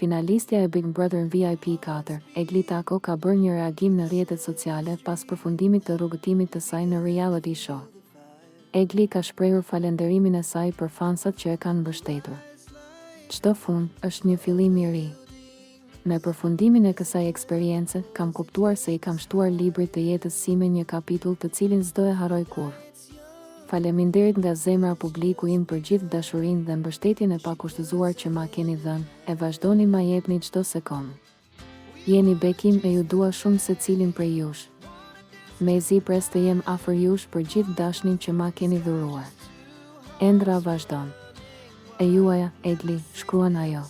Finalistja e Big Brother VIP 4, Egli Tako ka bërë një reagim në rrjetet sociale pas përfundimit të rrugëtimit të saj në reality show. Egli ka shprehur falenderimin e saj për fansat që e kanë mbështetur. Çdo fund është një fillim i ri. Me përfundimin e kësaj eksperience, kam kuptuar se i kam shtuar librit të jetës sime një kapitull të cilin s'do e harroj kurrë. Faleminderit nga zemra publiku im për gjithë dashurinë dhe mbështetjen e pakushtëzuar që ma keni dhënë, e vazhdoni ma jepni çdo sekondë. Jeni bekim e ju dua shumë secilin prej jush. Mezi pres të jem afër jush për gjithë dashnin që ma keni dhuruar. Ëndra vazhdon. E juaja, Egli, shkruan ajo.